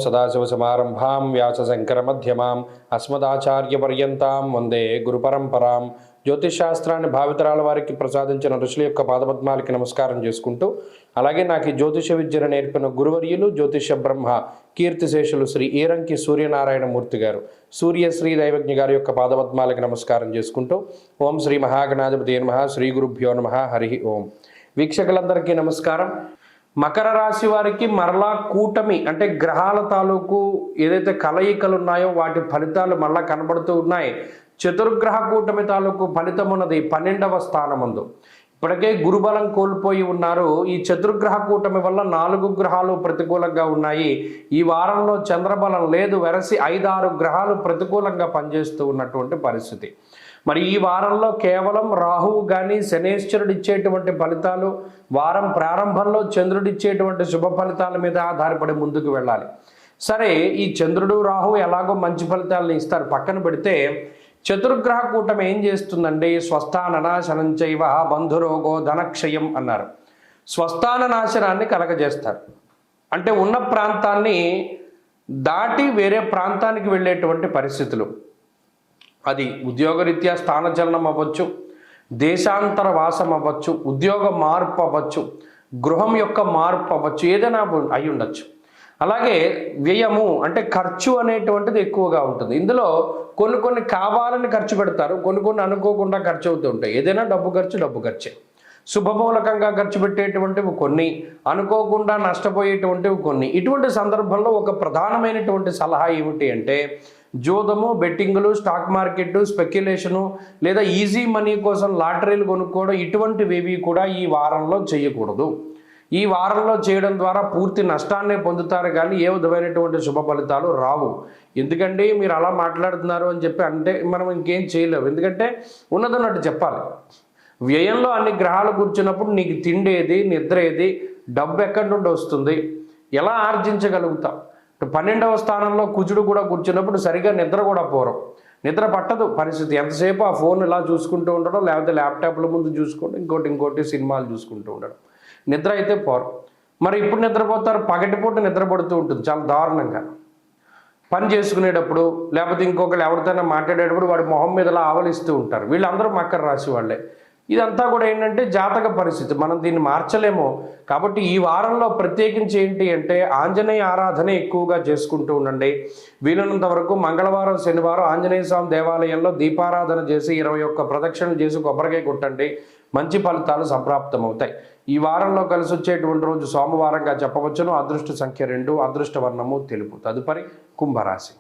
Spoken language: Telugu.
సదాశివసమారంభాం వ్యాసశంకరమధ్యమాం అస్మదాచార్యపర్యంతాం వందే గురుపరంపరాం. జ్యోతిషాస్త్రాన్ని భావితరాల వారికి ప్రసాదించిన ఋషుల యొక్క పాదపద్మాలకి నమస్కారం చేసుకుంటూ, అలాగే నాకు ఈ జ్యోతిష విద్యను నేర్పిన గురువర్యులు జ్యోతిష బ్రహ్మ కీర్తిశేషులు శ్రీ ఈరంకి సూర్యనారాయణమూర్తి గారు, సూర్యశ్రీ దైవజ్ఞ గారి యొక్క పాదపద్మాలకి నమస్కారం చేసుకుంటూ, ఓం శ్రీ మహాగణాధిపతి నమః, శ్రీ గురుభ్యో నమః, హరి ఓం. వీక్షకులందరికీ నమస్కారం. మకర రాశి వారికి మరలా కూటమి అంటే గ్రహాల తాలూకు ఏదైతే కలయికలు ఉన్నాయో వాటి ఫలితాలు మళ్ళా కనబడుతూ ఉన్నాయి. చతుర్గ్రహ కూటమి తాలూకు ఫలితం ఉన్నది 12వ స్థానమందు. ఇప్పటికే గురుబలం కోల్పోయి ఉన్నారు. ఈ చతుర్గ్రహ కూటమి వల్ల 4 గ్రహాలు ప్రతికూలంగా ఉన్నాయి. ఈ వారంలో చంద్రబలం లేదు, వెరసి 5-6 గ్రహాలు ప్రతికూలంగా పనిచేస్తూ ఉన్నటువంటి పరిస్థితి. మరి ఈ వారంలో కేవలం రాహువు కానీ శనేశ్వరుడు ఇచ్చేటువంటి ఫలితాలు, వారం ప్రారంభంలో చంద్రుడు ఇచ్చేటువంటి శుభ ఫలితాల మీద ఆధారపడి ముందుకు వెళ్ళాలి. సరే, ఈ చంద్రుడు రాహువు ఎలాగో మంచి ఫలితాలను ఇస్తారు, పక్కన పెడితే చతుర్గ్రహ కూటమి ఏం చేస్తుందండి? స్వస్థాన నాశనం చైవ బంధురోగో ధనక్షయం అన్నారు. స్వస్థాన నాశనాన్ని కలగజేస్తారు. అంటే ఉన్న ప్రాంతాన్ని దాటి వేరే ప్రాంతానికి వెళ్ళేటువంటి పరిస్థితులు. అది ఉద్యోగరీత్యా స్థానచలనం అవ్వచ్చు, దేశాంతర వాసం అవ్వచ్చు, ఉద్యోగ మార్పు అవ్వచ్చు, గృహం యొక్క మార్పు అవ్వచ్చు, ఏదైనా అయి ఉండొచ్చు. అలాగే వ్యయము అంటే ఖర్చు అనేటువంటిది ఎక్కువగా ఉంటుంది. ఇందులో కొన్ని కావాలని ఖర్చు పెడతారు, కొన్ని అనుకోకుండా ఖర్చు అవుతూ ఉంటాయి. ఏదైనా డబ్బు ఖర్చే. శుభమూలకంగా ఖర్చు పెట్టేటువంటివి కొన్ని, అనుకోకుండా నష్టపోయేటువంటివి కొన్ని. ఇటువంటి సందర్భంలో ఒక ప్రధానమైనటువంటి సలహా ఏమిటి అంటే, జోదము, బెట్టింగులు, స్టాక్ మార్కెట్, స్పెక్యులేషను లేదా ఈజీ మనీ కోసం లాటరీలు కొనుక్కోవడం, ఇటువంటివి కూడా ఈ వారంలో చేయకూడదు. ఈ వారంలో చేయడం ద్వారా పూర్తి నష్టాన్నే పొందుతారు, కానీ ఏ విధమైనటువంటి శుభ ఫలితాలు రావు. ఎందుకంటే మీరు అలా మాట్లాడుతున్నారు అని చెప్పి అంటే మనం ఇంకేం చేయలేము. ఎందుకంటే ఉన్నదన్నట్టు చెప్పాలి. వ్యయంలో అన్ని గ్రహాలు కూర్చున్నప్పుడు నీకు తిండి ఏది, నిద్ర ఏది, డబ్బు ఎక్కడి నుండి వస్తుంది, ఎలా ఆర్జించగలుగుతాం? 12వ స్థానంలో కుజుడు కూడా కూర్చున్నప్పుడు సరిగా నిద్ర కూడా పోరం, నిద్ర పట్టదు పరిస్థితి. ఎంతసేపు ఆ ఫోన్ ఇలా చూసుకుంటూ ఉండడం, లేకపోతే ల్యాప్టాప్ల ముందు చూసుకోవడం, ఇంకోటి సినిమాలు చూసుకుంటూ ఉండడం, నిద్ర అయితే పోరం. మరి ఇప్పుడు నిద్రపోతారు, పగటిపూట నిద్రపడుతూ ఉంటుంది చాలా దారుణంగా. పని చేసుకునేటప్పుడు లేకపోతే ఇంకొకరు ఎవరితోనే మాట్లాడేటప్పుడు వాడి మొహం మీద ఇలా ఆవలిస్తూ ఉంటారు. వీళ్ళందరూ మకర రాశి వాళ్ళే. ఇదంతా కూడా ఏంటంటే జాతక పరిస్థితి, మనం దీన్ని మార్చలేము. కాబట్టి ఈ వారంలో ప్రత్యేకించి ఏంటి అంటే ఆంజనేయ ఆరాధన ఎక్కువగా చేసుకుంటూ ఉండండి. వీలైనంత వరకు మంగళవారం, శనివారం ఆంజనేయ స్వామి దేవాలయంలో దీపారాధన చేసి 21 ప్రదక్షిణలు చేసి కొబ్బరికాయ కొట్టండి. మంచి ఫలితాలు సంప్రాప్తమవుతాయి. ఈ వారంలో కలిసి వచ్చేటువంటి రోజు సోమవారంగా చెప్పవచ్చును. అదృష్ట సంఖ్య 2, అదృష్ట వర్ణము తెలుపు. తదుపరి కుంభరాశి.